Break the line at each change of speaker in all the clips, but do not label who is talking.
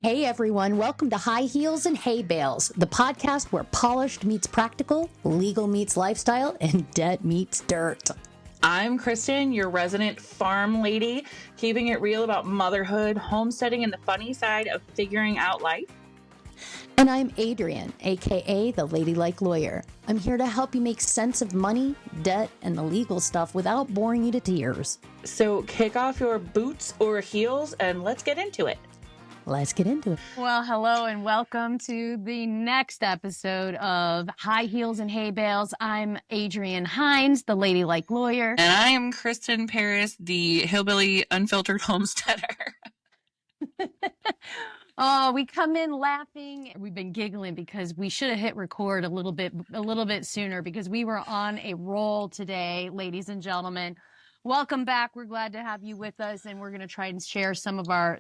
Hey everyone, welcome to High Heels and Hay Bales, the podcast where polished meets practical, legal meets lifestyle, and debt meets dirt.
I'm Kristen, your resident farm lady, keeping it real about motherhood, homesteading, and the funny side of figuring out life.
And I'm Adrienne, aka the Ladylike Lawyer. I'm here to help you make sense of money, debt, and the legal stuff without boring you to tears.
So kick off your boots or heels and let's get into it.
Let's get into it.
Well, hello and welcome to the next episode of High Heels and Hay Bales. I'm Adrienne Hines, the Ladylike Lawyer.
And I am Kristen Paris, the hillbilly unfiltered homesteader.
Oh, we come in laughing. We've been giggling because we should have hit record a little bit sooner because we were on a roll today, ladies and gentlemen. Welcome back. We're glad to have you with us, and we're going to try and share some of our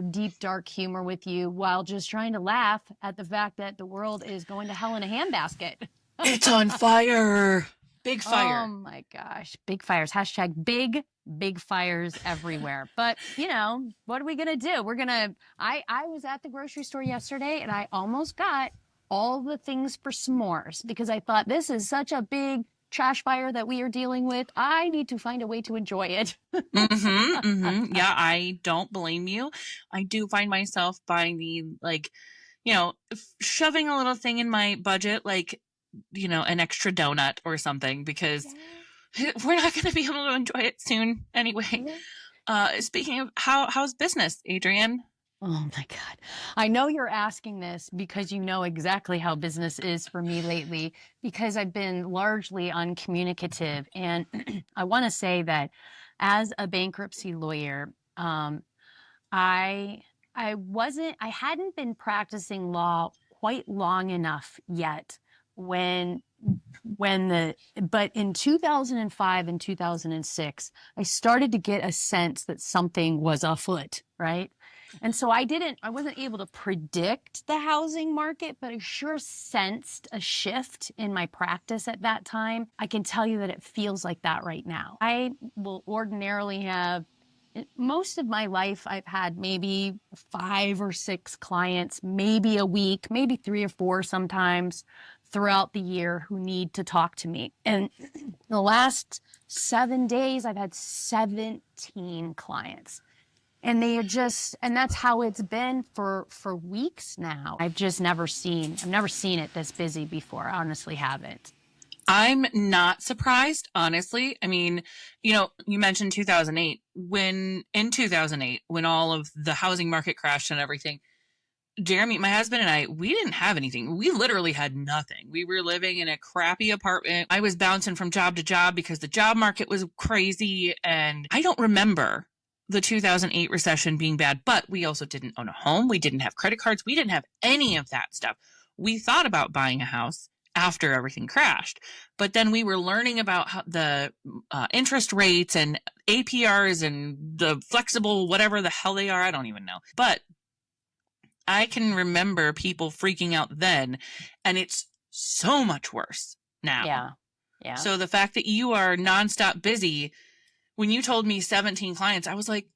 deep, dark humor with you while just trying to laugh at the fact that the world is going to hell in a handbasket.
It's on fire. Big fire.
Oh my gosh. Big fires. Hashtag big fires everywhere. But, you know, what are we going to do? I was at the grocery store yesterday and I almost got all the things for s'mores because I thought this is such a big trash fire that we are dealing with. I need to find a way to enjoy it.
Yeah, I don't blame you. I do find myself buying shoving a little thing in my budget, like, an extra donut or something, because we're not going to be able to enjoy it soon anyway. Speaking of, how's business, Adrienne?
Oh my God. I know you're asking this because you know exactly how business is for me lately, because I've been largely uncommunicative. And I want to say that as a bankruptcy lawyer, I hadn't been practicing law quite long enough yet but in 2005 and 2006, I started to get a sense that something was afoot, right? And so I wasn't able to predict the housing market, but I sure sensed a shift in my practice at that time. I can tell you that it feels like that right now. I will ordinarily have, most of my life, I've had maybe 5 or 6 clients, maybe a week, maybe 3 or 4 sometimes throughout the year who need to talk to me. And the last 7 days, I've had 17 clients. And that's how it's been for weeks now. I've never seen it this busy before. I honestly haven't.
I'm not surprised, honestly. I mean, you mentioned 2008. When all of the housing market crashed and everything, Jeremy, my husband and I, we didn't have anything. We literally had nothing. We were living in a crappy apartment. I was bouncing from job to job because the job market was crazy. And I don't remember the 2008 recession being bad, but we also didn't own a home. We didn't have credit cards. We didn't have any of that stuff. We thought about buying a house after everything crashed, but then we were learning about how the interest rates and APRs and the flexible, whatever the hell they are. I don't even know, but I can remember people freaking out then, and it's so much worse now.
Yeah.
So the fact that you are nonstop busy, when you told me 17 clients, I was like,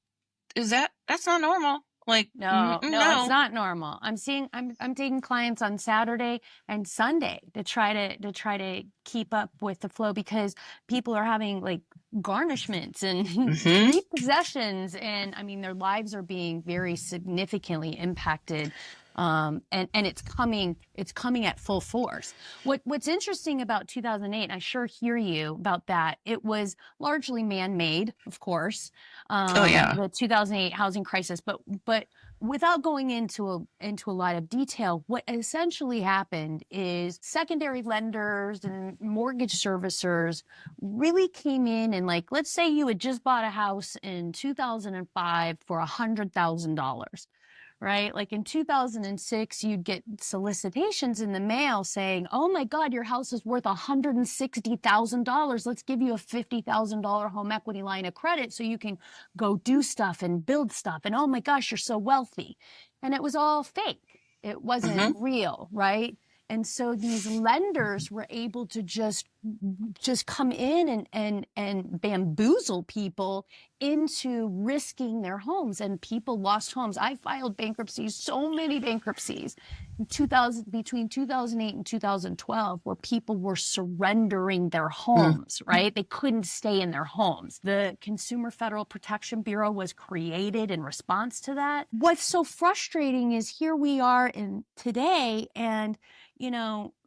that's not normal. Like,
no, it's not normal. I'm taking clients on Saturday and Sunday to try to keep up with the flow because people are having like garnishments and repossessions, and I mean their lives are being very significantly impacted. And it's coming at full force. What's interesting about 2008, and I sure hear you about that, it was largely man-made, of course. The 2008 housing crisis, but without going into a lot of detail, what essentially happened is secondary lenders and mortgage servicers really came in and, like, let's say you had just bought a house in 2005 for $100,000. Right? Like in 2006, you'd get solicitations in the mail saying, oh my God, your house is worth $160,000. Let's give you a $50,000 home equity line of credit so you can go do stuff and build stuff. And oh my gosh, you're so wealthy. And it was all fake. It wasn't real, right? And so these lenders were able to just just come in and bamboozle people into risking their homes, and people lost homes. I filed bankruptcies, so many bankruptcies in between 2008 and 2012, where people were surrendering their homes, right? They couldn't stay in their homes. The Consumer Federal Protection Bureau was created in response to that. What's so frustrating is here we are in today, and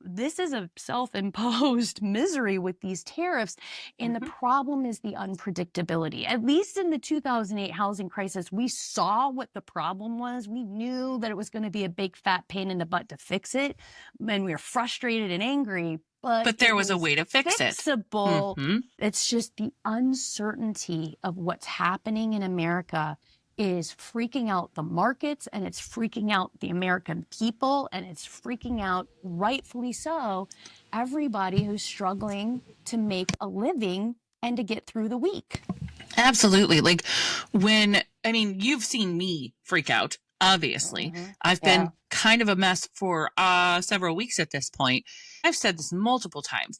this is a self-imposed misery with these tariffs. And the problem is the unpredictability. At least in the 2008 housing crisis, we saw what the problem was. We knew that it was going to be a big fat pain in the butt to fix it. And we were frustrated and angry. But
there was a way to fix it.
Fixable. It's just the uncertainty of what's happening in America is freaking out the markets, and it's freaking out the American people, and it's freaking out, rightfully so, everybody who's struggling to make a living and to get through the week.
Absolutely. Like you've seen me freak out, obviously. I've been kind of a mess for several weeks at this point. I've said this multiple times.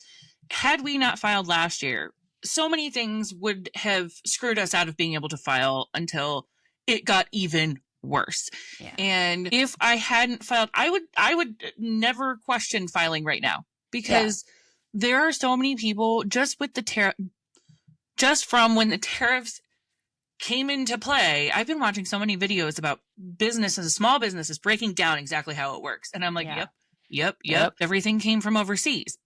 Had we not filed last year, so many things would have screwed us out of being able to file until it got even worse. Yeah. And if I hadn't filed, I would never question filing right now, because there are so many people just with the just from when the tariffs came into play. I've been watching so many videos about businesses, small businesses, breaking down exactly how it works. And I'm like, yep. Everything came from overseas.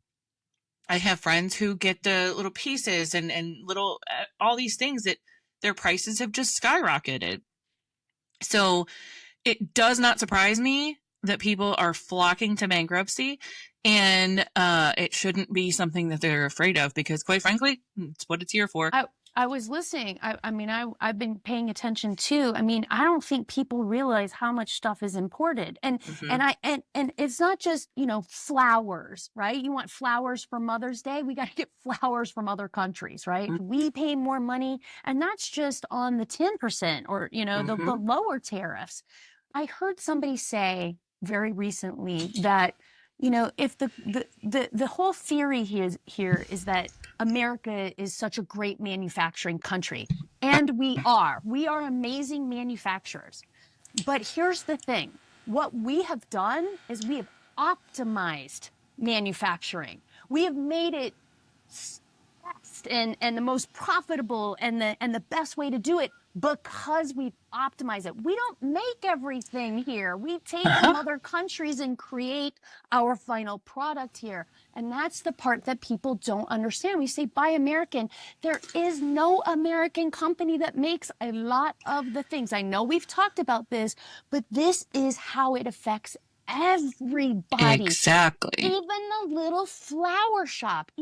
I have friends who get the little pieces and little, all these things that their prices have just skyrocketed. So it does not surprise me that people are flocking to bankruptcy, and it shouldn't be something that they're afraid of, because quite frankly, it's what it's here for.
I was listening. I've been paying attention too. I don't think people realize how much stuff is imported, and it's not just flowers, right? You want flowers for Mother's Day? We got to get flowers from other countries, right? We pay more money, and that's just on the 10% or the lower tariffs. I heard somebody say very recently that if the whole theory here is that America is such a great manufacturing country, and we are amazing manufacturers. But here's the thing: what we have done is we have optimized manufacturing. We have made it best and the most profitable and the best way to do it, because we've optimized it. We don't make everything here. We take from other countries and create our final product here. And that's the part that people don't understand. We say buy American. There is no American company that makes a lot of the things. I know we've talked about this, but this is how it affects everybody.
Exactly.
Even the little flower shop.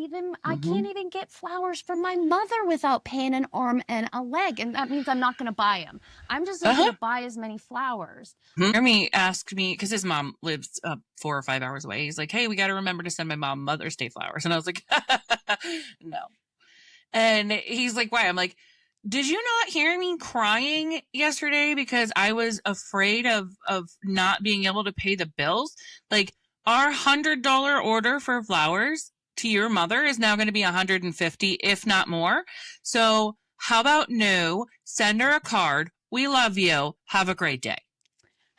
I can't even get flowers from my mother without paying an arm and a leg, and that means I'm not going to buy them. I'm just not going to buy as many flowers.
Jeremy asked me, because his mom lives 4 or 5 hours away. He's like, "Hey, we got to remember to send my mom Mother's Day flowers," and I was like, "No." And he's like, "Why?" I'm like, "Did you not hear me crying yesterday because I was afraid of not being able to pay the bills? Like, our $100 order for flowers to your mother is now going to be $150, if not more. So how about no? Send her a card. We love you. Have a great day."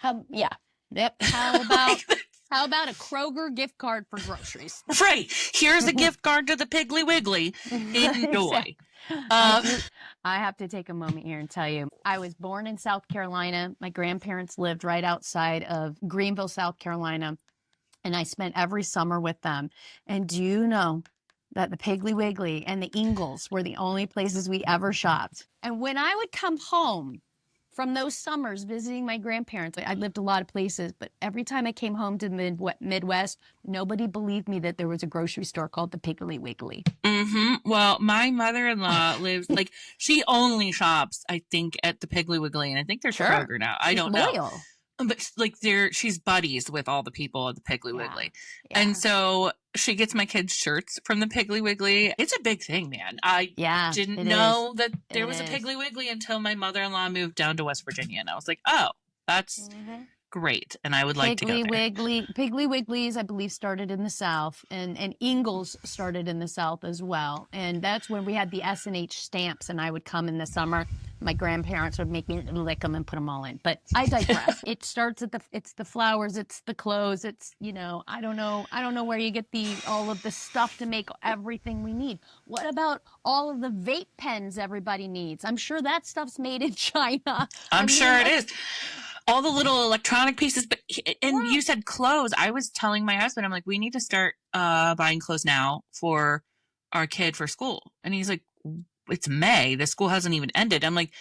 Yep. How about how about a Kroger gift card for groceries?
Right. Here's a gift card to the Piggly Wiggly. Enjoy.
I have to take a moment here and tell you, I was born in South Carolina. My grandparents lived right outside of Greenville, South Carolina, and I spent every summer with them. And do you know that the Piggly Wiggly and the Ingles were the only places we ever shopped? And when I would come home from those summers visiting my grandparents, I lived a lot of places, but every time I came home to the Midwest, nobody believed me that there was a grocery store called the Piggly Wiggly.
Well, my mother-in-law lives, she only shops, I think, at the Piggly Wiggly, and I think there's Kroger now. I don't know. But she's buddies with all the people at the Piggly Wiggly. Yeah. And so she gets my kids shirts from the Piggly Wiggly. It's a big thing, man. I didn't know that there was a Piggly Wiggly until my mother-in-law moved down to West Virginia. And I was like, oh, that's great. And I would like to go there.
Piggly Wiggly's, I believe, started in the South, and Ingles started in the South as well. And that's when we had the S&H stamps, and I would come in the summer. My grandparents would make me lick them and put them all in. But I digress. It starts at it's the flowers, it's the clothes, it's, I don't know where you get all of the stuff to make everything we need. What about all of the vape pens everybody needs? I'm sure that stuff's made in China.
I'm sure it is. All the little electronic pieces, you said clothes. I was telling my husband, I'm like, we need to start buying clothes now for our kid for school. And he's like, it's May. The school hasn't even ended. I'm like,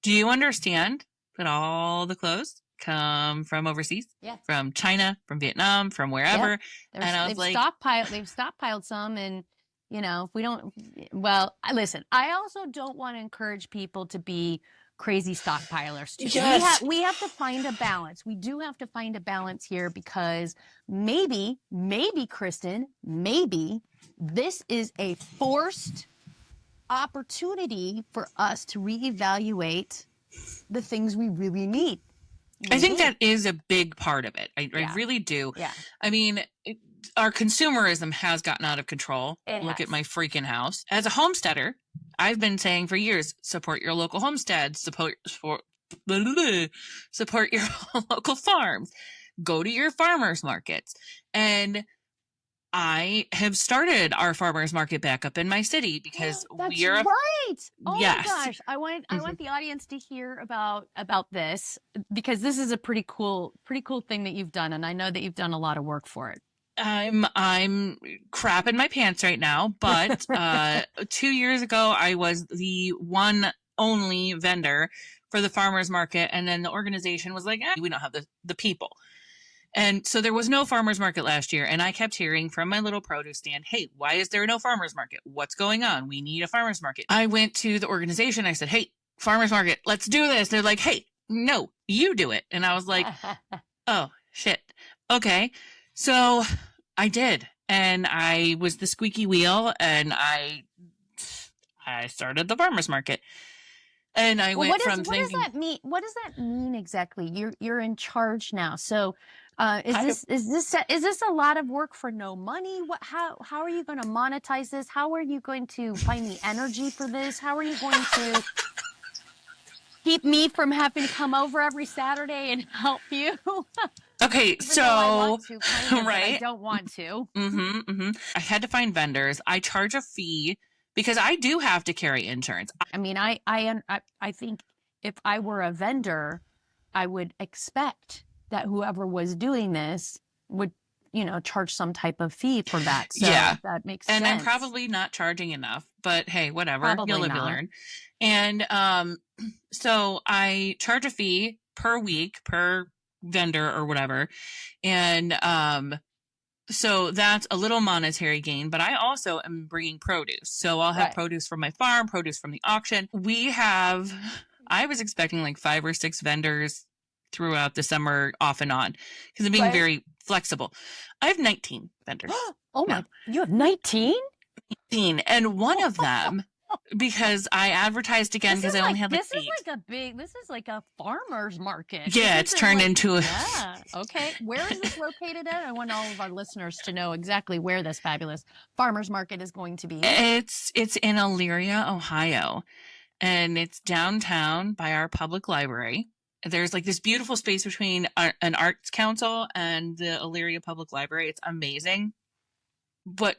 do you understand that all the clothes come from overseas?
Yeah. From
China, from Vietnam, from wherever.
Yeah.
And I was like,
they've stockpiled some, and if we don't, listen, I also don't want to encourage people to be crazy stockpilers too.
Yes.
We have to find a balance. We do have to find a balance here, because maybe Kristen, maybe this is a forced opportunity for us to reevaluate the things we really need.
I think that is a big part of it. I really do.
Yeah.
I mean, our consumerism has gotten out of control.
Look
at my freaking house. As a homesteader, I've been saying for years, support your local homesteads, support your local farms, go to your farmers markets. And I have started our farmers market back up in my city because
That's
we're
right. Oh
yes.
my gosh. I want the audience to hear about this, because this is a pretty cool thing that you've done, and I know that you've done a lot of work for it.
I'm crapping my pants right now, but 2 years ago I was the one only vendor for the farmers market, and then the organization was like, we don't have the people. And so there was no farmers market last year, and I kept hearing from my little produce stand, hey, why is there no farmers market? What's going on? We need a farmers market. I went to the organization. I said, hey, farmers market, let's do this. They're like, hey, no, you do it. And I was like, oh, shit. Okay. So I did. And I was the squeaky wheel, and I started the farmers market. And I went from thinking,
what does that mean? What does that mean exactly? You're in charge now. So is this a lot of work for no money? How are you going to monetize this? How are you going to find the energy for this? How are you going to keep me from having to come over every Saturday and help you?
Okay, so
I want to,
right,
I don't want to.
I had to find vendors. I charge a fee because I do have to carry insurance.
I mean, I think if I were a vendor, I would expect that whoever was doing this would, charge some type of fee for that. So
yeah,
that makes
sense. And I'm probably not charging enough, but hey, whatever.
Probably
you'll live, you learn. And so I charge a fee per week per vendor or whatever. And so that's a little monetary gain, but I also am bringing produce. So I'll have produce from my farm, produce from the auction. I was expecting like 5 or 6 vendors throughout the summer off and on because I'm being very flexible. I have 19 vendors.
Oh my, you have 19?
19. And one of them, because I advertised again because I only had like 8.
This is like a farmer's market.
Yeah, it's turned into a...
Yeah, okay. Where is this located at? I want all of our listeners to know exactly where this fabulous farmer's market is going to be.
It's in Elyria, Ohio, and it's downtown by our public library. There's like this beautiful space between an arts council and the Elyria Public Library. It's amazing. What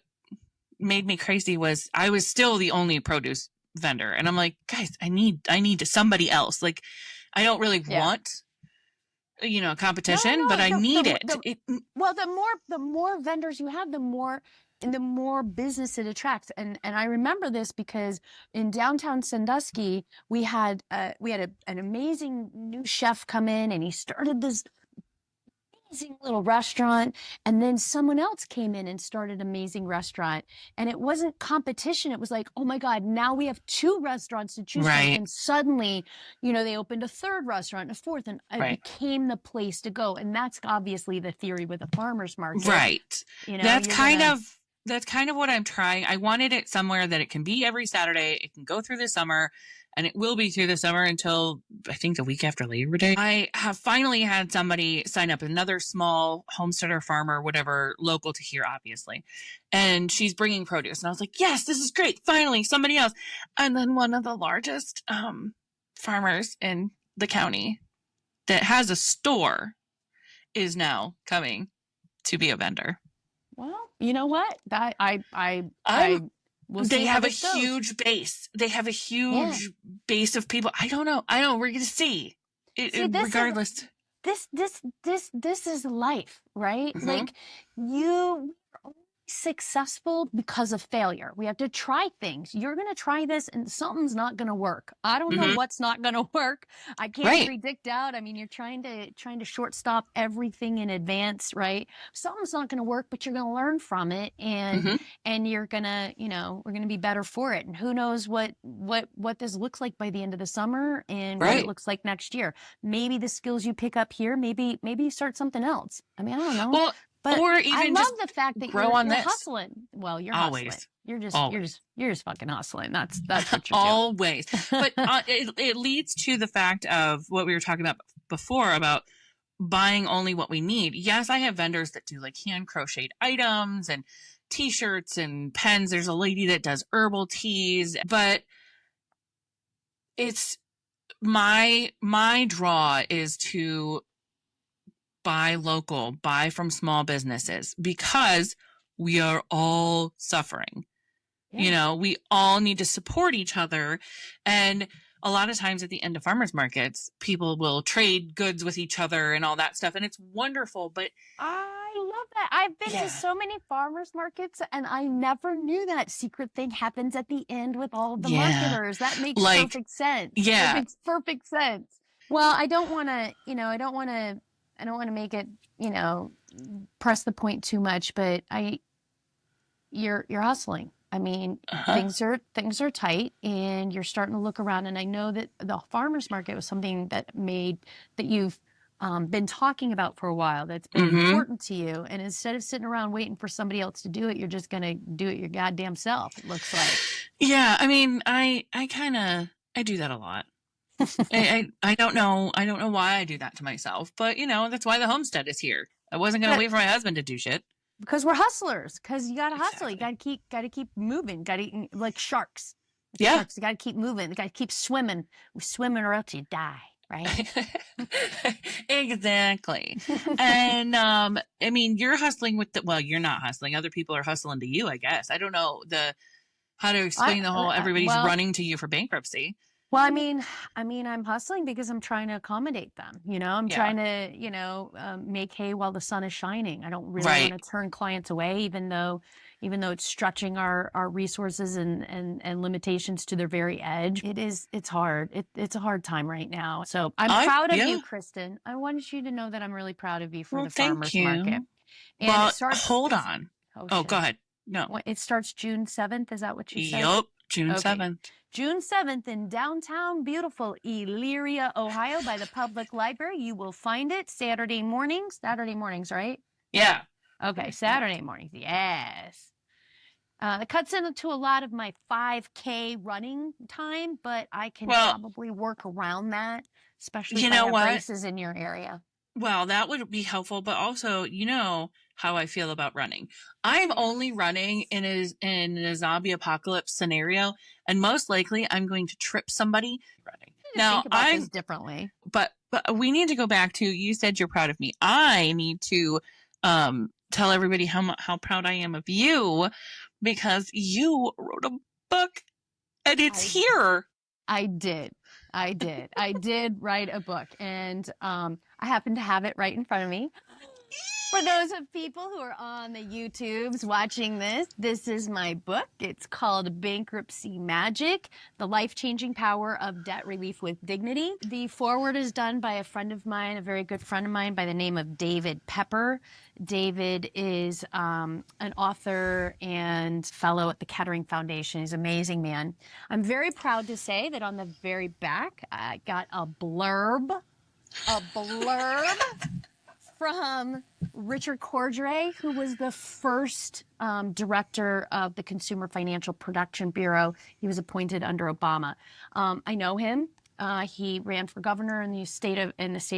made me crazy was I was still the only produce vendor. And I'm like, guys, I need somebody else. Like, I don't really want, competition, but I need it.
Well, the more vendors you have, the more business it attracts. And I remember this because in downtown Sandusky, we had an amazing new chef come in, and he started this amazing little restaurant, and then someone else came in and started an amazing restaurant, and it wasn't competition. It was like, oh my God, now we have 2 restaurants to choose from, and suddenly, they opened a 3rd restaurant, a 4th, and it became the place to go. And that's obviously the theory with the farmers market,
right? That's kind of that's kind of what I'm trying. I wanted it somewhere that it can be every Saturday. It can go through the summer, and it will be through the summer until I think the week after Labor Day. I have finally had somebody sign up, another small homesteader farmer, whatever, local to here, obviously. And she's bringing produce. And I was like, yes, this is great. Finally, somebody else. And then one of the largest farmers in the county that has a store is now coming to be a vendor.
Well, you know what? I will see
they
how
have a
this goes.
huge base. They have a huge base of people. I don't know. We're going to see. Regardless.
This is life, right?
Mm-hmm.
Like you are successful because of failure. We have to try things. You're going to try this and something's not going to work. I don't know what's not going to work. I can't predict out. I mean, you're trying to shortstop everything in advance, right? Something's not going to work, but you're going to learn from it and you're going to, we're going to be better for it. And who knows what this looks like by the end of the summer and what it looks like next year. Maybe the skills you pick up here, maybe you start something else. I mean, I don't know.
Well,
but
or even
I love
just
the fact that
grow
you're
on this.
hustling. Well, you're
always
hustling. You're just fucking hustling. That's what you're
always. But it leads to the fact of what we were talking about before about buying only what we need. Yes, I have vendors that do like hand crocheted items and t-shirts and pens. There's a lady that does herbal teas, but it's my draw is to buy local, buy from small businesses because we are all suffering. Yeah. We all need to support each other. And a lot of times at the end of farmers markets, people will trade goods with each other and all that stuff. And it's wonderful, but
I love that. I've been to so many farmers markets and I never knew that secret thing happens at the end with all of the marketers. That makes perfect sense.
Yeah.
It makes perfect sense. Well, I don't want to make it, press the point too much, but you're hustling. I mean, things are tight and you're starting to look around. And I know that the farmer's market was something that you've been talking about for a while. That's been important to you. And instead of sitting around waiting for somebody else to do it, you're just going to do it your goddamn self. It looks like.
Yeah. I mean, I do that a lot. I don't know why I do that to myself, but that's why the homestead is here. I wasn't going to wait for my husband to do shit.
Because we're hustlers. Because you gotta hustle. You gotta keep moving. Gotta eat like sharks. Sharks. You gotta keep moving. You gotta keep swimming. We swim or else you die. Right.
Exactly. And I mean, you're hustling with you're not hustling. Other people are hustling to you. I guess I don't know how to explain the whole. Everybody's running to you for bankruptcy.
Well, I mean, I'm hustling because I'm trying to accommodate them. I'm trying to, make hay while the sun is shining. I don't really want to turn clients away, even though it's stretching our resources and limitations to their very edge. It's hard. It's a hard time right now. So I'm proud of you, Kristen. I wanted you to know that I'm really proud of you for the farmers market. And it starts.
Hold on. Oh, go ahead. No.
It starts June 7th. Is that what you said?
Yep. June 7th.
June 7th in downtown beautiful Elyria, Ohio by the public library. You will find it Saturday mornings, right?
Yeah.
Okay, Saturday mornings. Yes. It cuts into a lot of my 5K running time, but I can probably work around that, especially if I have races in your area.
Well, that would be helpful, but also, how I feel about running. I'm only running in a zombie apocalypse scenario, and most likely I'm going to trip somebody running. Now,
think about this differently.
But we need to go back to, you said you're proud of me. I need to tell everybody how proud I am of you because you wrote a book and it's here.
I did write a book, and I happen to have it right in front of me. For those of people who are on the YouTubes watching this is my book. It's called Bankruptcy Magic, The Life-Changing Power of Debt Relief with Dignity. The foreword is done by a friend of mine, a very good friend of mine by the name of David Pepper. David is an author and fellow at the Kettering Foundation. He's an amazing man. I'm very proud to say that on the very back, I got a blurb from Richard Cordray, who was the first director of the Consumer Financial Protection Bureau. He was appointed under Obama. I know him. He ran for governor in the state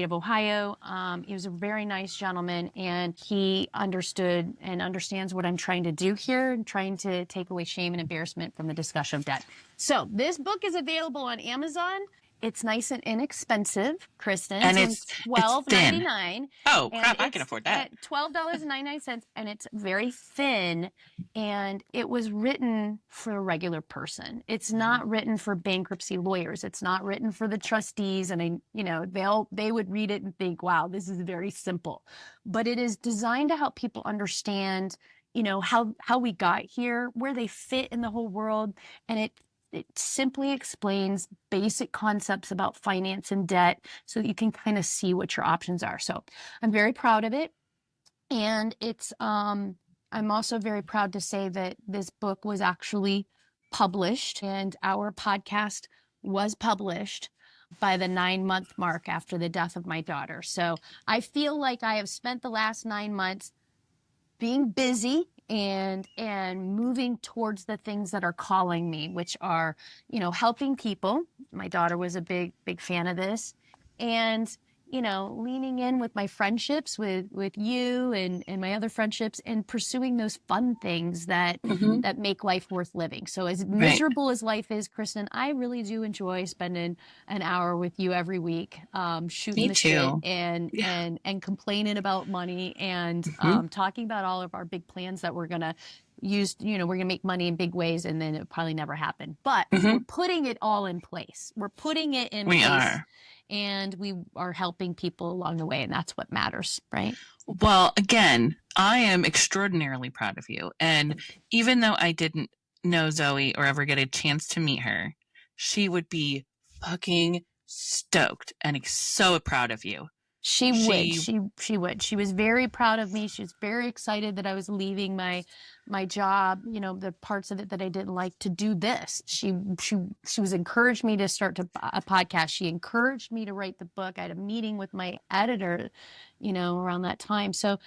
of Ohio. He was a very nice gentleman, and he understood and understands what I'm trying to do here, and trying to take away shame and embarrassment from the discussion of debt. So this book is available on Amazon. It's nice and inexpensive, Kristen.
And it's
$12.99.
Oh, crap, I can afford that.
At $12.99, and it's very thin, and it was written for a regular person. It's not written for bankruptcy lawyers. It's not written for the trustees, and they would read it and think, wow, this is very simple. But it is designed to help people understand, how we got here, where they fit in the whole world, and it simply explains basic concepts about finance and debt so that you can kind of see what your options are. So I'm very proud of it. And I'm also very proud to say that this book was actually published, and our podcast was published by the 9-month mark after the death of my daughter. So I feel like I have spent the last 9 months being busy and moving towards the things that are calling me, which are, helping people. My daughter was a big fan of this, and, leaning in with my friendships with you and my other friendships, and pursuing those fun things that make life worth living. So as miserable as life is, Kristen, I really do enjoy spending an hour with you every week, shooting the shit and complaining about money and talking about all of our big plans that we're gonna use. We're gonna make money in big ways, and then it probably never happen. But we're putting it all in place. We're putting it in place. We are. And we are helping people along the way, and that's what matters, right?
Well, again, I am extraordinarily proud of you. And even though I didn't know Zoe or ever get a chance to meet her, she would be fucking stoked and so proud of you.
She would. She was very proud of me. She was very excited that I was leaving my job, the parts of it that I didn't like, to do this. She was encouraged me to start a podcast. She encouraged me to write the book. I had a meeting with my editor, around that time. So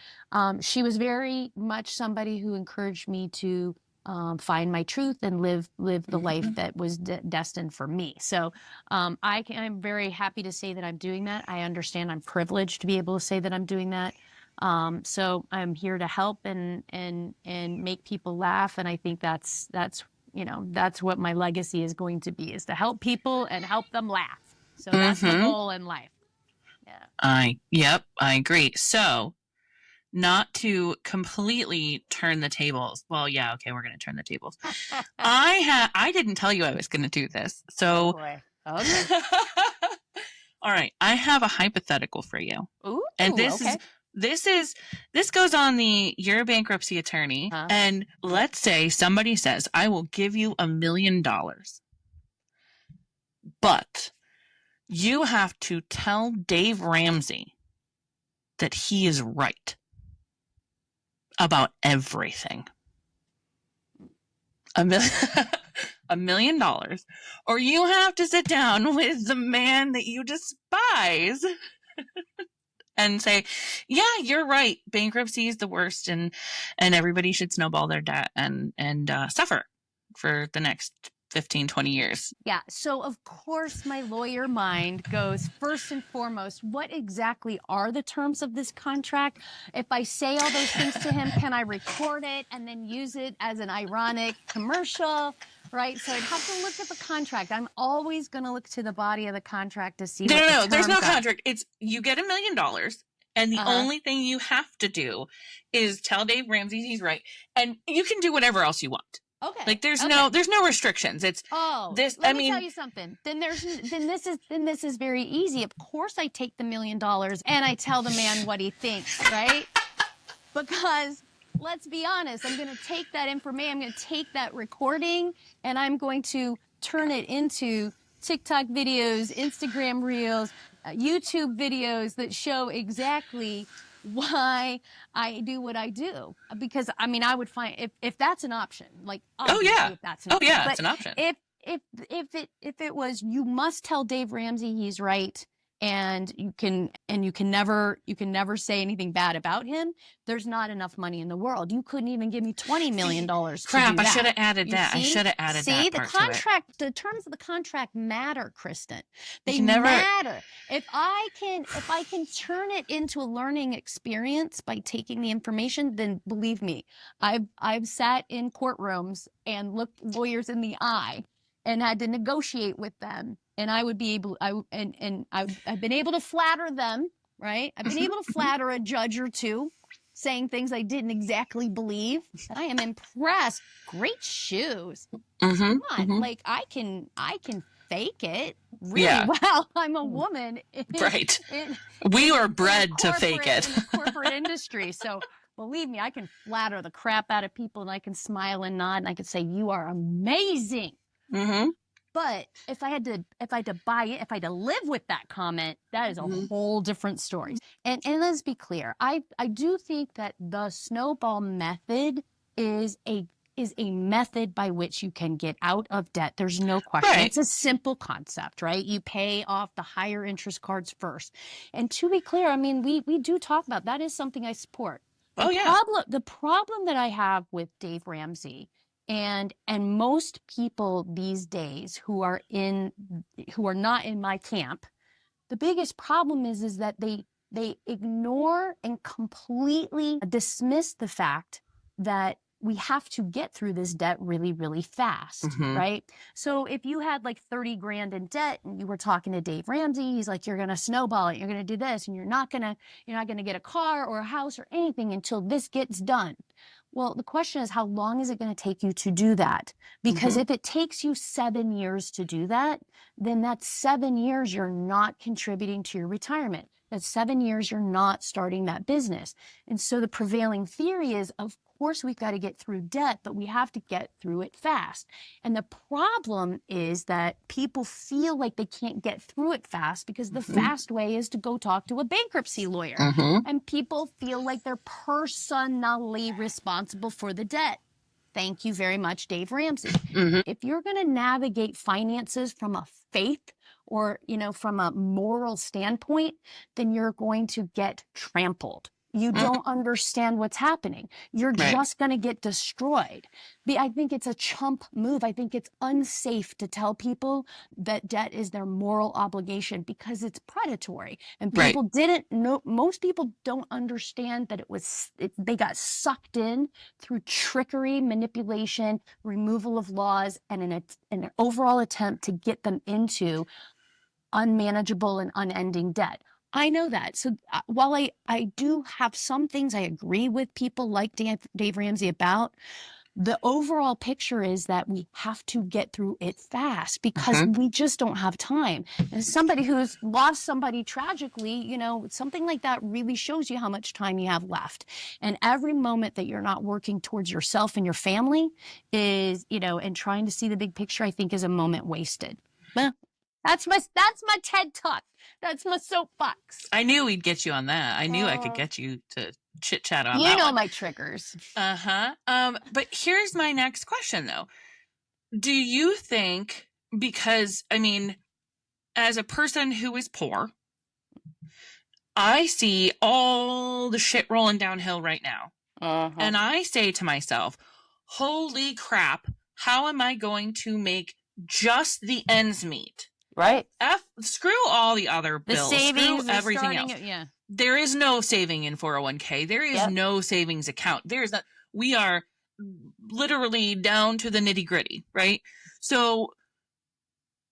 she was very much somebody who encouraged me to find my truth and live the life that was destined for me. So I'm very happy to say that I'm doing that. I understand I'm privileged to be able to say that I'm doing that. So I'm here to help and make people laugh. And I think that's what my legacy is going to be, is to help people and help them laugh. So that's the goal in life. Yeah.
I agree. So, not to completely turn the tables. Well, yeah, okay, we're going to turn the tables. I didn't tell you I was going to do this. So,
oh boy. Okay.
All right, I have a hypothetical for you.
Ooh,
and this goes on the you're a bankruptcy attorney, and let's say somebody says, I will give you $1 million, but you have to tell Dave Ramsey that he is right about everything. $1 million, or you have to sit down with the man that you despise and say, yeah, you're right, bankruptcy is the worst, and everybody should snowball their debt and suffer for the next 15, 20 years.
Yeah. So of course my lawyer mind goes, first and foremost, what exactly are the terms of this contract? If I say all those things to him, can I record it and then use it as an ironic commercial? Right. So I'd have to look at the contract. I'm always going to look to the body of the contract to see.
No, there's no contract. It's you get $1 million. And the only thing you have to do is tell Dave Ramsey he's right. And you can do whatever else you want.
Okay.
Like there's no restrictions. It's this.
Let me tell you something. Then this is very easy. Of course, I take the $1 million and I tell the man what he thinks, right? Because let's be honest, I'm going to take that information. I'm going to take that recording and I'm going to turn it into TikTok videos, Instagram reels, YouTube videos that show exactly why I do what I do. Because I would find if that's an option, like if that's an option.
It's an option.
If it was, you must tell Dave Ramsey he's right, and you can never say anything bad about him, there's not enough money in the world. You couldn't even give me $20 million to
Crap,
do
I
that.
should have added that. I should have added that
The
part to it.
contract, the terms of the contract matter, Kristen. They
can never-
matter. If I can turn it into a learning experience by taking the information, then believe me, I've sat in courtrooms and looked lawyers in the eye and had to negotiate with them. And I would be able, I've been able to flatter them, right? I've been able to flatter a judge or two, saying things I didn't exactly believe. And I am impressed. Great shoes. Come on, like I can fake it really well. I'm a woman.
Right. We were bred to fake it.
In the corporate industry. So believe me, I can flatter the crap out of people, and I can smile and nod, and I can say, "You are amazing." But if I had to buy it, if I had to live with that comment, that is a whole different story. And let's be clear, I do think that the snowball method is a method by which you can get out of debt. There's no question.
Right.
It's a simple concept, right? You pay off the higher interest cards first. And to be clear, I mean, we do talk about that is something I support. The problem that I have with Dave Ramsey and most people these days who are not in my camp, the biggest problem is that they ignore and completely dismiss the fact that we have to get through this debt really, really fast, right? So if you had like 30 grand in debt and you were talking to Dave Ramsey, he's like, you're going to snowball it. You're going to do this, and you're not going to get a car or a house or anything until this gets done. Well, the question is, how long is it going to take you to do that? Because if it takes you 7 years to do that, then that's 7 years you're not contributing to your retirement. That's 7 years you're not starting that business. And so the prevailing theory is, of course, we've got to get through debt, but we have to get through it fast. And the problem is that people feel like they can't get through it fast because the fast way is to go talk to a bankruptcy lawyer. And people feel like they're personally responsible for the debt. Thank you very much, Dave Ramsey. If you're going to navigate finances from a faith or, from a moral standpoint, then you're going to get trampled. You don't understand what's happening. You're just going to get destroyed. I think it's a chump move. I think it's unsafe to tell people that debt is their moral obligation because it's predatory. And people didn't know, most people don't understand that they got sucked in through trickery, manipulation, removal of laws, and an overall attempt to get them into unmanageable and unending debt. I know that. So while I do have some things I agree with people like Dave Ramsey about, the overall picture is that we have to get through it fast because we just don't have time. And somebody who's lost somebody tragically, something like that really shows you how much time you have left. And every moment that you're not working towards yourself and your family is, and trying to see the big picture, I think is a moment wasted. Well, that's my TED Talk. That's my soapbox.
I knew we'd get you on that. I knew I could get you to chit chat on that.
You know my triggers.
But here's my next question though. Do you think, because as a person who is poor, I see all the shit rolling downhill right now. And I say to myself, holy crap, how am I going to make just the ends meet?
Right.
Screw all the other bills.
Savings,
screw everything else. There is no saving in 401k. There is no savings account. We are literally down to the nitty gritty, right? So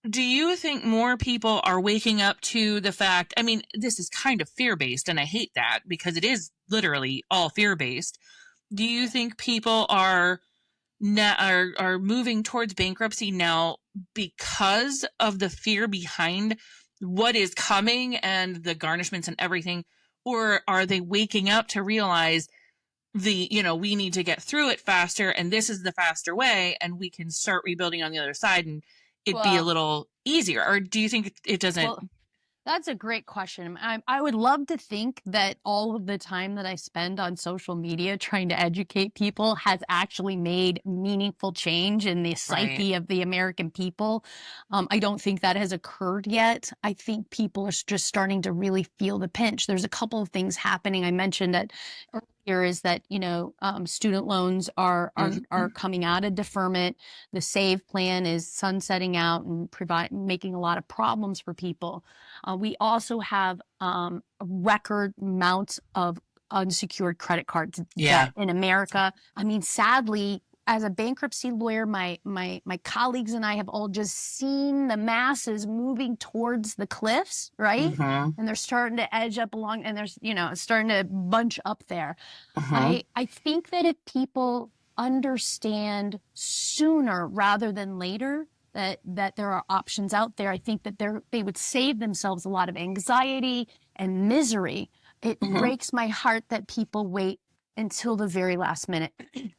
do you think more people are waking up to the fact, this is kind of fear-based, and I hate that because it is literally all fear-based. Do you think people are moving towards bankruptcy now because of the fear behind what is coming and the garnishments and everything? Or are they waking up to realize we need to get through it faster, and this is the faster way, and we can start rebuilding on the other side and it'd be a little easier? Or do you think it doesn't
That's a great question. I would love to think that all of the time that I spend on social media trying to educate people has actually made meaningful change in the psyche of the American people. I don't think that has occurred yet. I think people are just starting to really feel the pinch. There's a couple of things happening. I mentioned that earlier is that, student loans are coming out of deferment. The SAVE plan is sunsetting out and making a lot of problems for people. We also have record amounts of unsecured credit cards debt in America. I mean, sadly, as a bankruptcy lawyer, my colleagues and I have all just seen the masses moving towards the cliffs, right?
Mm-hmm.
And they're starting to edge up along, and there's, starting to bunch up there.
Mm-hmm.
I think that if people understand sooner rather than later that there are options out there, I think that they would save themselves a lot of anxiety and misery. It breaks my heart that people wait until the very last minute.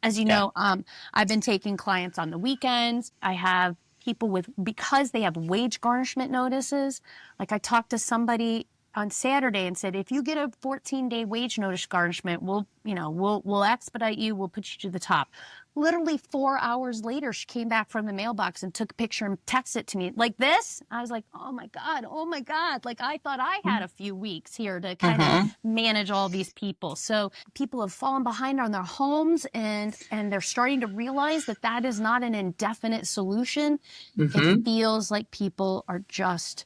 As you know, I've been taking clients on the weekends. I have people because they have wage garnishment notices. Like I talked to somebody on Saturday and said, if you get a 14-day wage notice garnishment, we'll expedite you. We'll put you to the top. Literally 4 hours later, she came back from the mailbox and took a picture and texted it to me like this. I was like, oh my God. Like I thought I had a few weeks here to kind of manage all these people. So people have fallen behind on their homes and they're starting to realize that is not an indefinite solution. It feels like people are just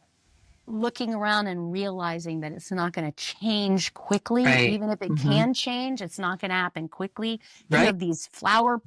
looking around and realizing that it's not going to change quickly. Even if it can change, it's not going to happen quickly. You have these flower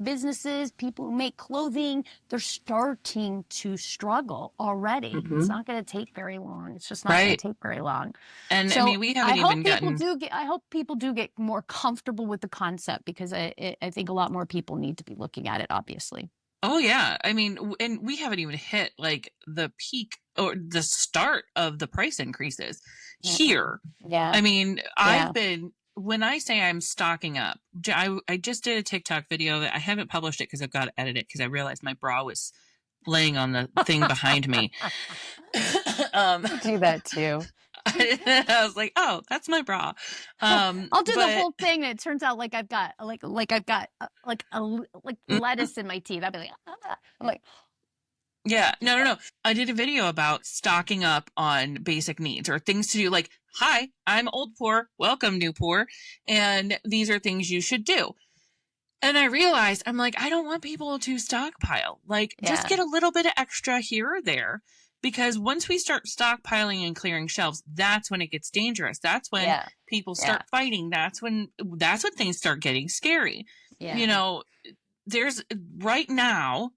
businesses, people who make clothing, they're starting to struggle already. It's not going to take very long. It's just not going to take very long.
And so, I mean, we haven't even gotten...
I hope people do get more comfortable with the concept, because I think a lot more people need to be looking at it, obviously.
Oh, yeah. I mean, and we haven't even hit like the peak or the start of the price increases here.
Yeah.
I mean, when I say I'm stocking up, I just did a TikTok video that I haven't published it because I've got to edit it because I realized my bra was laying on the thing behind me.
Do that too.
I was like, oh, that's my bra.
I'll do the whole thing, and it turns out like I've got lettuce in my teeth. I'll be like, I'm like,
yeah, no. I did a video about stocking up on basic needs or things to do. Like, hi, I'm old poor. Welcome, new poor. And these are things you should do. And I realized, I'm like, I don't want people to stockpile. Like, just get a little bit of extra here or there. Because once we start stockpiling and clearing shelves, that's when it gets dangerous. That's when people start fighting. That's when things start getting scary. Yeah. There's right now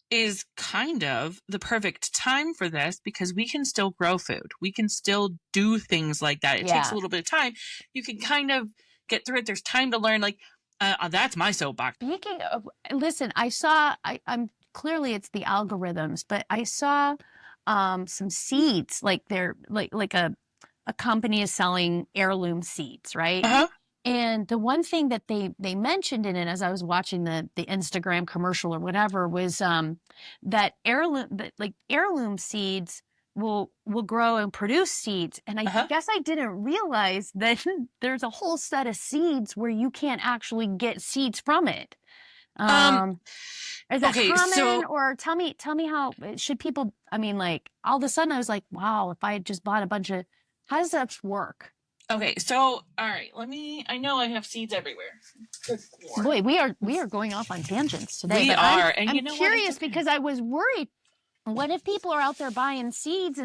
is kind of the perfect time for this because we can still grow food. We can still do things like that. It takes a little bit of time. You can kind of get through it. There's time to learn. Like, that's my soapbox.
Speaking of, listen, I'm clearly it's the algorithms, but I saw some seeds, like they're like a company is selling heirloom seeds, right? And the one thing that they mentioned in it, as I was watching the Instagram commercial or whatever, was that heirloom seeds will grow and produce seeds. And I guess I didn't realize that there's a whole set of seeds where you can't actually get seeds from it. Is that common? Or tell me how should people, I mean, like all of a sudden I was like, wow, if I had just bought a bunch of, how does that work?
Okay, so all right, I know I have seeds everywhere.
Boy, we are going off on tangents today.
We are.
I'm curious because I was worried. What if people are out there buying seeds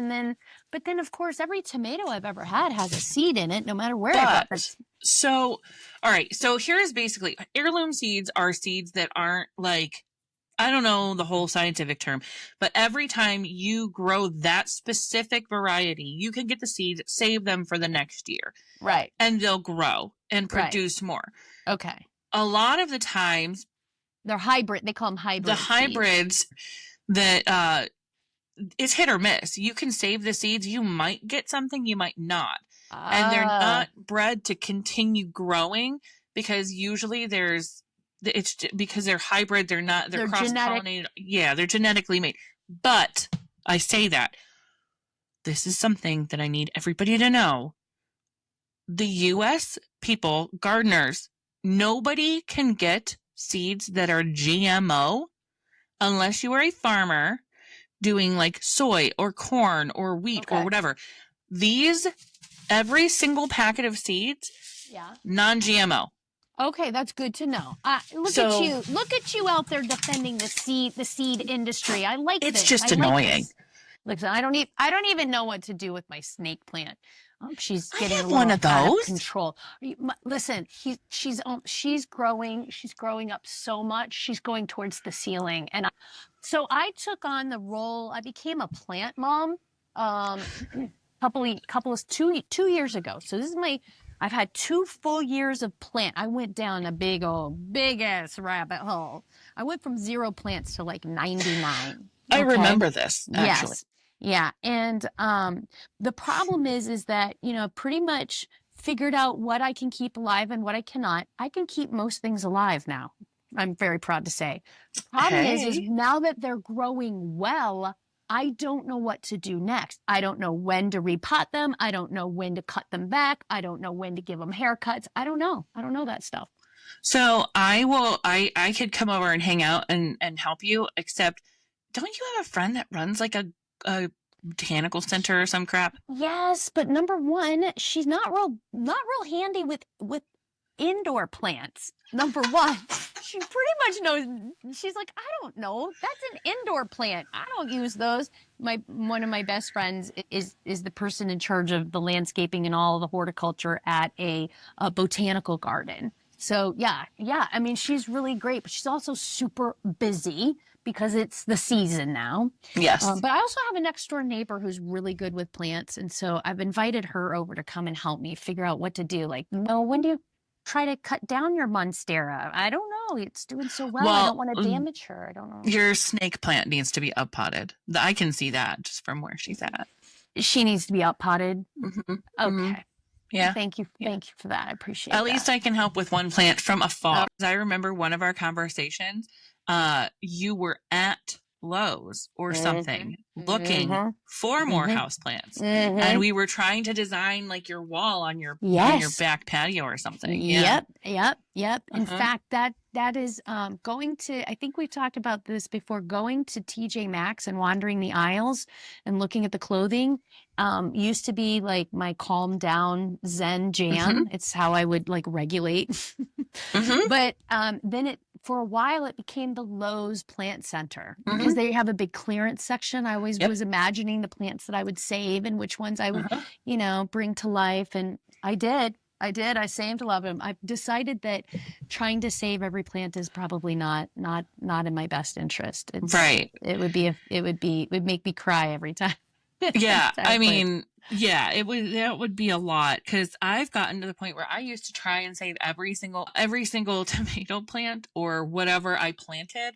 but then of course every tomato I've ever had has a seed in it, no matter where I got it.
So, all right. So here's basically heirloom seeds are seeds that aren't like, I don't know the whole scientific term, but every time you grow that specific variety, you can get the seeds, save them for the next year.
Right.
And they'll grow and produce more.
Okay.
A lot of the times
they're hybrid. They call them hybrid.
The hybrids that, it's hit or miss. You can save the seeds. You might get something, you might not. And they're not bred to continue growing because usually it's because they're hybrid. They're cross-pollinated. Yeah, they're genetically made. But I say that this is something that I need everybody to know. The US people, gardeners, nobody can get seeds that are GMO unless you are a farmer doing like soy or corn or wheat or whatever. Every single packet of seeds, non-GMO.
Okay, that's good to know. Look at you out there defending the seed industry. I like this.
It's just annoying.
Listen, I don't even know what to do with my snake plant. She's getting a little
one of
out
those.
of control. Listen, she's growing. She's growing up so much. She's going towards the ceiling, and so I took on the role. I became a plant mom. Two years ago. So this is I've had 2 full years of plant. I went down a big ass rabbit hole. I went from 0 plants to like 99.
I remember this, actually.
Yes. Yeah. And the problem is that, pretty much figured out what I can keep alive and what I cannot. I can keep most things alive now. I'm very proud to say. The problem is now that they're growing well, I don't know what to do next. I don't know when to repot them. I don't know when to cut them back. I don't know when to give them haircuts. I don't know. I don't know that stuff.
So I could come over and hang out and help you, except don't you have a friend that runs like a botanical center or some crap?
Yes, but number one, she's not real handy with indoor plants. Number one, she pretty much knows. She's like, I don't know. That's an indoor plant. I don't use those. One of my best friends is the person in charge of the landscaping and all the horticulture at a botanical garden. So yeah. I mean, she's really great, but she's also super busy because it's the season now.
Yes.
But I also have a next door neighbor who's really good with plants, and so I've invited her over to come and help me figure out what to do. Like, when do you try to cut down your monstera? I don't know. It's doing so well. I don't want to damage her. I don't know.
Your snake plant needs to be uppotted. I can see that just from where she's at.
She needs to be uppotted.
Mm-hmm.
Okay.
Mm-hmm. Yeah.
Thank you for that. I appreciate it.
At least I can help with one plant from afar. I remember one of our conversations. You were at Lowe's or something looking for more houseplants. And we were trying to design like your wall on your back patio or something. Yeah.
Yep. In fact, that is going to, I think we've talked about this before, going to TJ Maxx and wandering the aisles and looking at the clothing used to be like my calm down Zen jam. It's how I would like regulate. But then for a while, it became the Lowe's Plant Center because they have a big clearance section. I always was imagining the plants that I would save and which ones I would, bring to life. And I did. I saved a lot of them. I've decided that trying to save every plant is probably not in my best interest.
Right.
It would make me cry every time.
Yeah. I mean, yeah, that would be a lot, because I've gotten to the point where I used to try and save every single tomato plant or whatever I planted.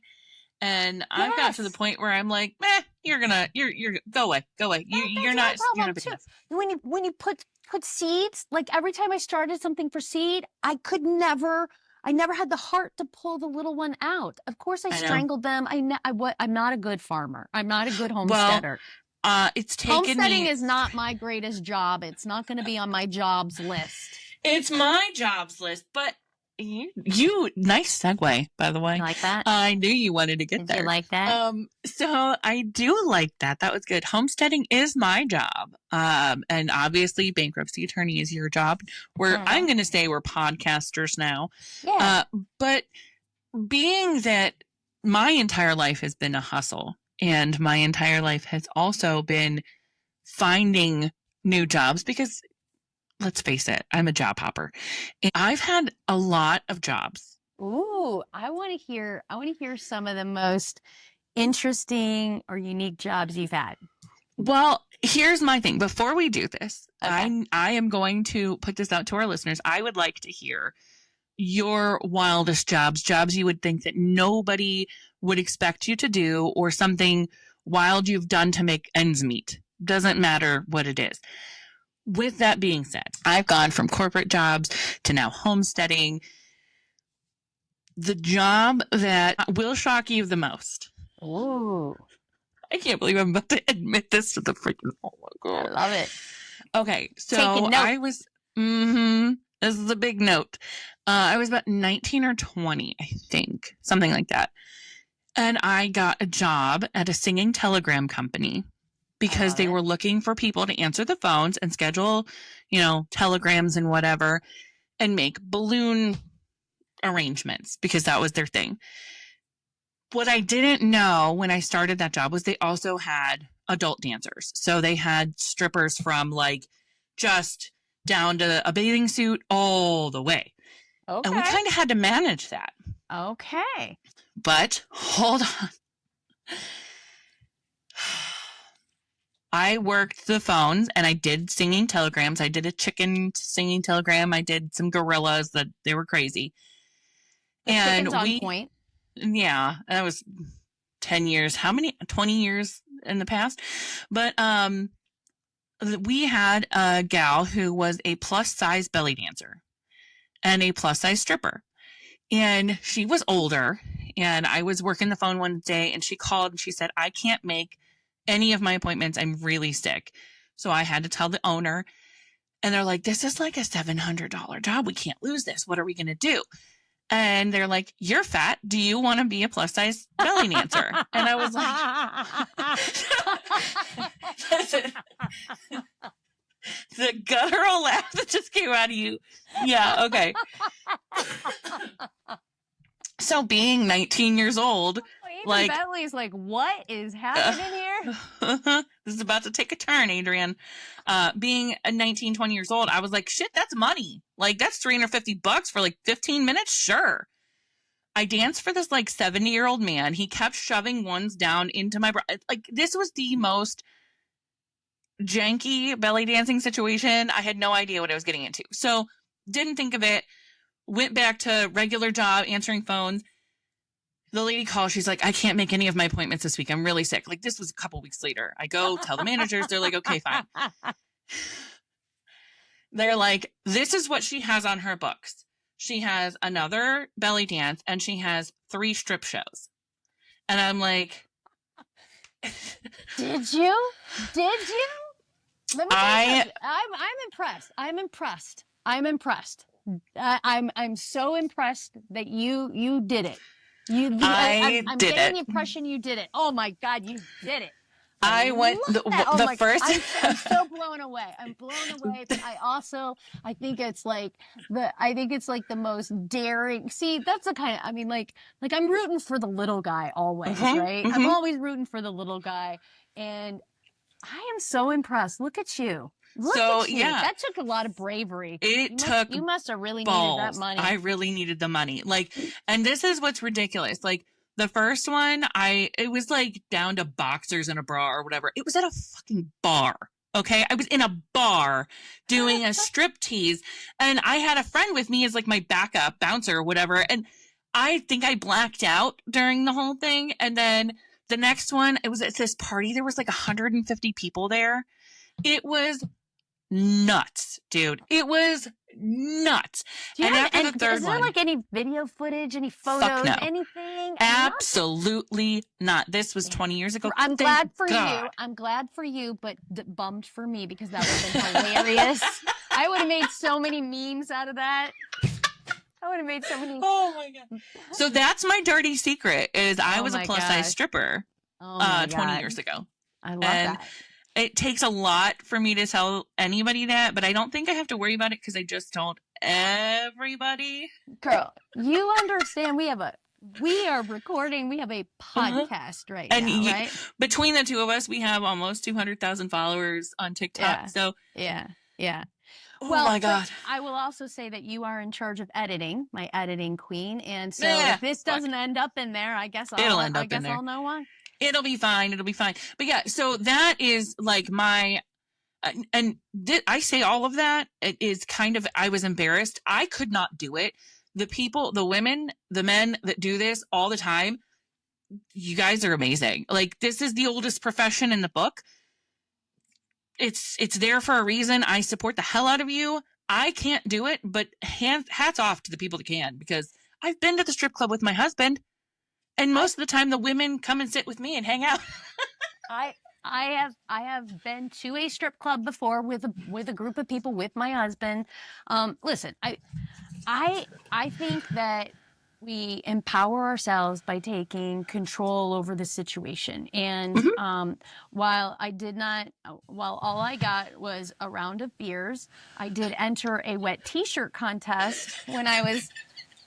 And I've got to the point where I'm like, you're go away. You're not big enough.
When you put seeds, like every time I started something for seed, I never had the heart to pull the little one out. Of course I strangled them. I'm not a good farmer. I'm not a good homesteader.
It's taken
Homesteading is not my greatest job. It's not going to be on my jobs list.
It's my jobs list, but you nice segue, by the way.
You like that?
I knew you wanted to get there.
You like that?
So I do like that. That was good. Homesteading is my job. And obviously bankruptcy attorney is your job. I'm going to say we're podcasters now.
Yeah.
But being that my entire life has been a hustle, and my entire life has also been finding new jobs, because let's face it, I'm a job hopper. And I've had a lot of jobs.
Ooh, I want to hear some of the most interesting or unique jobs you've had.
Well, here's my thing. Before we do this, I am going to put this out to our listeners. I would like to hear your wildest jobs you would think that nobody would expect you to do, or something wild you've done to make ends meet. Doesn't matter what it is. With that being said, I've gone from corporate jobs to now homesteading. The job that will shock you the most.
Ooh.
I can't believe I'm about to admit this to the freaking, oh my God.
I love it.
Okay, so
Taking note.
I was, this is a big note. I was about 19 or 20, I think, something like that. And I got a job at a singing telegram company because they were looking for people to answer the phones and schedule, telegrams and whatever, and make balloon arrangements because that was their thing. What I didn't know when I started that job was they also had adult dancers. So they had strippers from like just down to a bathing suit all the way.
Okay.
And we kind of had to manage that.
Okay.
But hold on. I worked the phones and I did singing telegrams. I did a chicken singing telegram. I did some gorillas that they were crazy.
And on point.
Yeah, that was 10 years. How many? 20 years in the past. But we had a gal who was a plus size belly dancer and a plus size stripper. And she was older. And I was working the phone one day and she called and she said, I can't make any of my appointments. I'm really sick. So I had to tell the owner. And they're like, this is like a $700 job. We can't lose this. What are we going to do? And they're like, you're fat. Do you want to be a plus size belly dancer? And I was like, the guttural laugh that just came out of you. Yeah. Okay. So being 19 years old,
like Bentley's like, what is happening here?
This is about to take a turn, Adrienne. Being 19, 20 years old, I was like, shit, that's money. Like, that's $350 for like 15 minutes. Sure. I danced for this like 70-year-old man. He kept shoving ones down into my bra. Like, this was the most janky belly dancing situation. I had no idea what I was getting into. So didn't think of it. Went back to regular job, answering phones. The lady calls. She's like, I can't make any of my appointments this week. I'm really sick. Like, this was a couple weeks later. I go tell the managers. They're like, okay, fine. They're like, this is what she has on her books. She has another belly dance and she has 3 strip shows. And I'm like,
Did you? Let me tell you something. I'm impressed. I'm so impressed that you did it. I'm getting the impression you did it. Oh my God, you did it.
I went the first.
I'm so blown away. I'm blown away. But I think it's like the most daring. See, that's the kind of. I mean, like I'm rooting for the little guy always, right? I'm always rooting for the little guy, and I am so impressed. Look at you. Look at you. Yeah. That took a lot of bravery. You must have really
balls.
Needed that money.
I really needed the money. Like, and this is what's ridiculous. Like, the first one, it was like down to boxers and a bra or whatever. It was at a fucking bar. Okay. I was in a bar doing a strip tease and I had a friend with me as like my backup bouncer or whatever. And I think I blacked out during the whole thing. And then the next one, it was at this party. There was like 150 people there. It was nuts, dude. It was nuts. And after the third one,
is there like any video footage, any photos, anything?
Absolutely not. This was 20 years ago.
I'm glad for you. I'm glad for you, but bummed for me because that would have been hilarious. I would have made so many memes out of that. I would have made so many.
Oh my God. So that's my dirty secret is I was a plus size stripper 20 years ago.
I love that.
It takes a lot for me to tell anybody that, but I don't think I have to worry about it because I just told everybody.
Girl, you understand we are recording. We have a podcast right now, right?
Between the two of us, we have almost 200,000 followers on TikTok.
Yeah.
So
yeah.
Oh my God.
I will also say that you are in charge of editing, my editing queen. And so if this doesn't end up in there, I guess I'll know why.
It'll be fine. But yeah, so that is like my, I say all of that. It is kind of, I was embarrassed. I could not do it. The people, the women, the men that do this all the time, you guys are amazing. Like, this is the oldest profession in the book. It's there for a reason. I support the hell out of you. I can't do it, but hats off to the people that can, because I've been to the strip club with my husband. And most of the time, the women come and sit with me and hang out.
I have been to a strip club before with a group of people with my husband. Listen, I think that we empower ourselves by taking control over the situation. And while all I got was a round of beers, I did enter a wet t-shirt contest when I was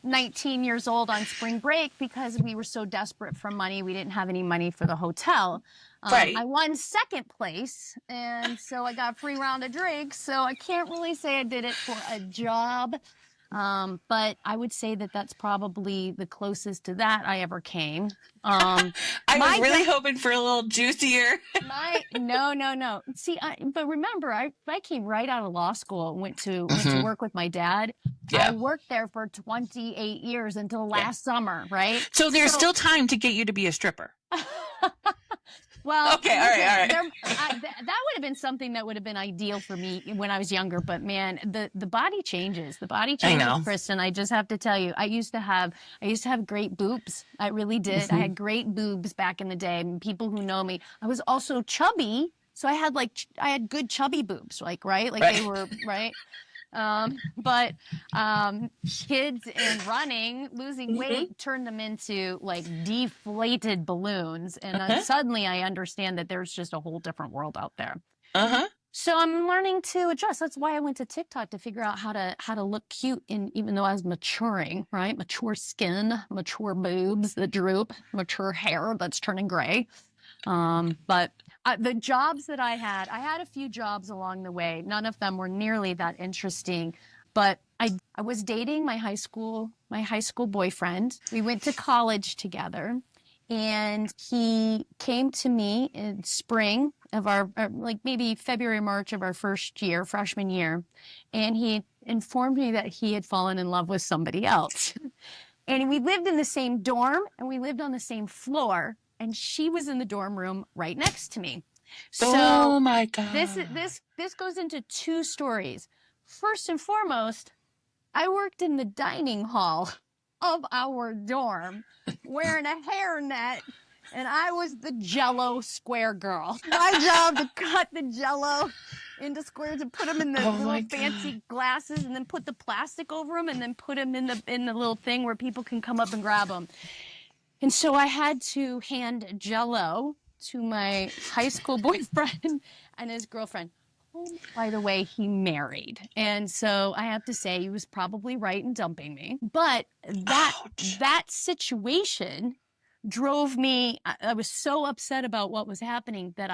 19 years old on spring break because we were so desperate for money. We didn't have any money for the hotel.
Right.
I won second place, and so I got a free round of drinks. So I can't really say I did it for a job. But I would say that that's probably the closest to that I ever came.
I was really hoping for a little juicier.
No. See, but remember, I came right out of law school and went to work with my dad.
Yeah.
I worked there for 28 years until last summer, right?
So there's still time to get you to be a stripper.
Well,
okay, all right.
That would have been something that would have been ideal for me when I was younger. But man, the body changes. The body changes, Kristen. I just have to tell you, I used to have great boobs. I really did. I had great boobs back in the day. And people who know me, I was also chubby. So I had good chubby boobs, right? They were right. But kids and running, losing weight turned them into like deflated balloons. And then suddenly I understand that there's just a whole different world out there. So I'm learning to adjust. That's why I went to TikTok to figure out how to look cute. Even though I was maturing, right? Mature skin, mature boobs that droop, mature hair that's turning gray. But the jobs that I had a few jobs along the way. None of them were nearly that interesting, but I was dating my high school boyfriend. We went to college together, and he came to me in spring of our, like maybe February, March of our freshman year. And he informed me that he had fallen in love with somebody else. And we lived in the same dorm and we lived on the same floor. And she was in the dorm room right next to me. So
oh my God.
This goes into two stories. First and foremost, I worked in the dining hall of our dorm wearing a hairnet, and I was the Jell-O square girl. My job to cut the Jell-O into squares and put them in the little fancy glasses, and then put the plastic over them, and then put them in the little thing where people can come up and grab them. And so I had to hand Jell-O to my high school boyfriend and his girlfriend, whom, by the way, he married. And so I have to say he was probably right in dumping me. But that situation drove me, I was so upset about what was happening that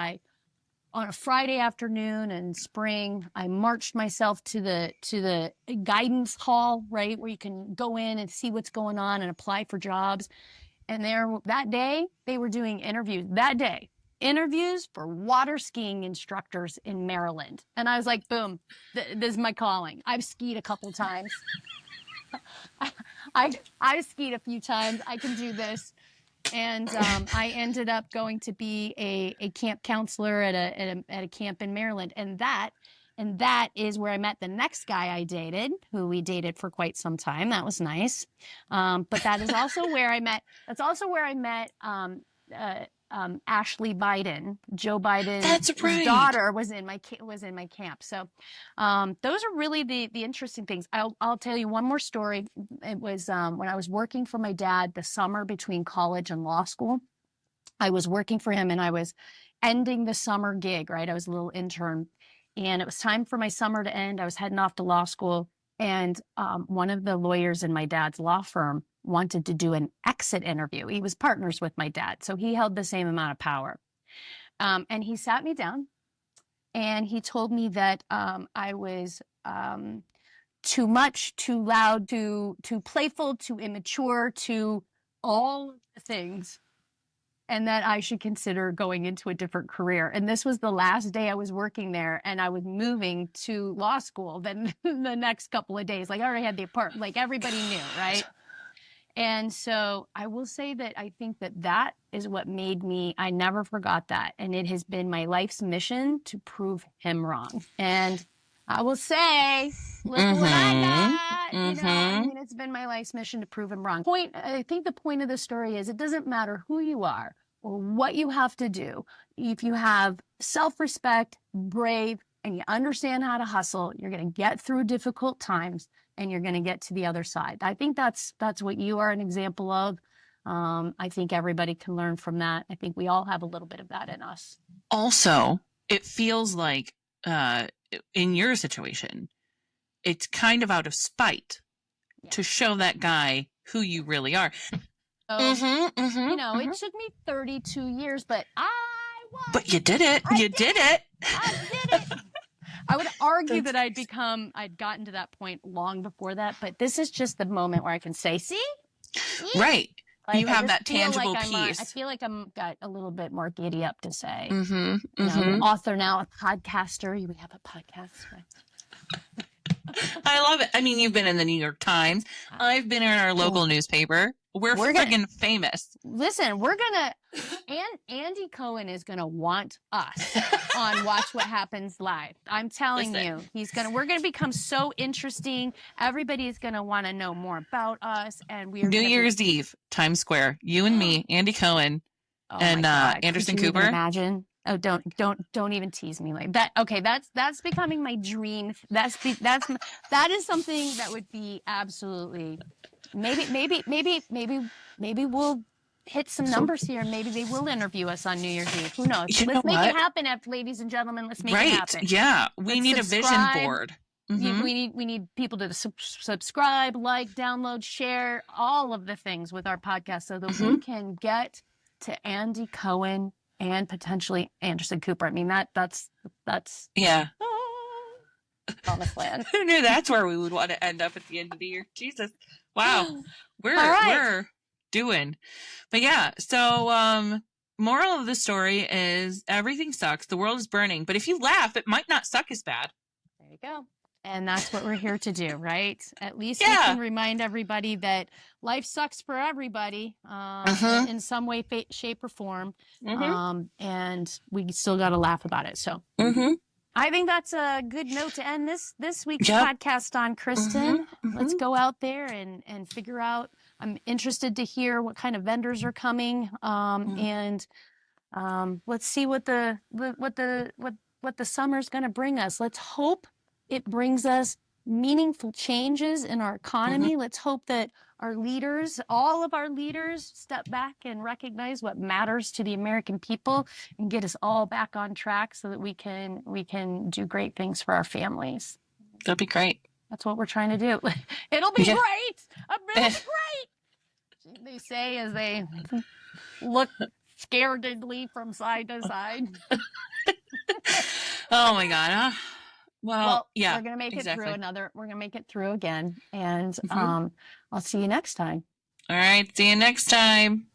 on a Friday afternoon in spring, I marched myself to the guidance hall, right, where you can go in and see what's going on and apply for jobs. And that day, they were doing interviews. Interviews for water skiing instructors in Maryland. And I was like, boom, this is my calling. I've skied a couple times. I've skied a few times. I can do this. And I ended up going to be a camp counselor at a camp in Maryland. And that is where I met the next guy I dated, who we dated for quite some time. That was nice. But that is also where I met. That's also where I met Ashley Biden. Joe Biden's daughter was in my camp. So those are really the interesting things. I'll tell you one more story. It was when I was working for my dad the summer between college and law school. I was working for him, and I was ending the summer gig. Right, I was a little intern. And it was time for my summer to end. I was heading off to law school. And one of the lawyers in my dad's law firm wanted to do an exit interview. He was partners with my dad, so he held the same amount of power. And he sat me down, and he told me that I was too much, too loud, too playful, too immature, too all of the things, and that I should consider going into a different career. And this was the last day I was working there, and I was moving to law school then the next couple of days. Like I already had the apartment, like everybody knew, right? And so I will say that I think that is what made me, I never forgot that. And it has been my life's mission to prove him wrong. And I will say, look what I got. You know, I mean, it's been my life's mission to prove him wrong. I think the point of the story is it doesn't matter who you are, or what you have to do. If you have self-respect, brave, and you understand how to hustle, you're going to get through difficult times and you're going to get to the other side. I think that's what you are an example of. I think everybody can learn from that. I think we all have a little bit of that in us.
Also, it feels like in your situation, it's kind of out of spite to show that guy who you really are.
So, it took me 32 years, but
But you did it. You did it.
I did it. I would argue that I'd gotten to that point long before that, but this is just the moment where I can say, see?
Right.
Like,
you have that tangible piece.
I feel like I'm got a little bit more giddy up to say.
I'm
an author now, a podcaster. We have a podcast.
I love it. I mean, you've been in the New York Times. I've been in our local newspaper. We're friggin' famous.
Listen, Andy Cohen is gonna want us on Watch What Happens Live. I'm telling you, we're gonna become so interesting. Everybody is gonna want to know more about us, and we're
New Year's Eve, Times Square. You and me, Andy Cohen, and Anderson Cooper.
Imagine. Oh, don't even tease me like that. Okay, that's becoming my dream. That is something that would be absolutely. Maybe we'll hit some numbers here, and maybe they will interview us on New Year's Eve. Who knows? Let's make it happen, ladies and gentlemen. Let's make it happen.
Yeah, we need a vision board.
We need people to subscribe, like, download, share, all of the things with our podcast, so that we can get to Andy Cohen and potentially Anderson Cooper. I mean, that's
yeah.
Promised land.
Who knew that's where we would want to end up at the end of the year? Jesus. Wow. We're doing. But yeah, so moral of the story is everything sucks. The world is burning. But if you laugh, it might not suck as bad.
There you go. And that's what we're here to do, right? At least we can remind everybody that life sucks for everybody in some way, shape, or form. And we still got to laugh about it. So I think that's a good note to end this week's podcast on, Kristen. Let's go out there and figure out. I'm interested to hear what kind of vendors are coming, and let's see what the summer's going to bring us. Let's hope it brings us meaningful changes in our economy. Let's hope that our leaders, all of our leaders, step back and recognize what matters to the American people and get us all back on track so that we can do great things for our families.
That'd be great.
That's what we're trying to do. It'll be great. Really great. They say as they look scaredly from side to side.
Oh my God. Well, yeah,
we're going to make it through we're going to make it through again. And I'll see you next time.
All right. See you next time.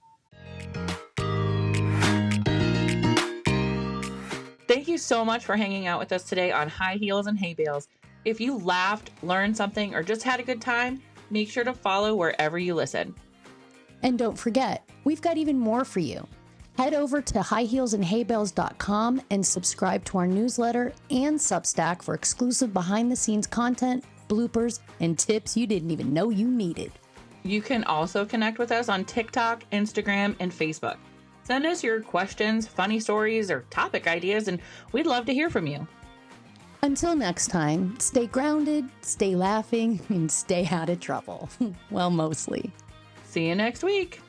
Thank you so much for hanging out with us today on High Heels and Hay Bales. If you laughed, learned something, or just had a good time, make sure to follow wherever you listen.
And don't forget, we've got even more for you. Head over to highheelsandhaybales.com and subscribe to our newsletter and Substack for exclusive behind-the-scenes content, bloopers, and tips you didn't even know you needed.
You can also connect with us on TikTok, Instagram, and Facebook. Send us your questions, funny stories, or topic ideas, and we'd love to hear from you.
Until next time, stay grounded, stay laughing, and stay out of trouble. Well, mostly.
See you next week.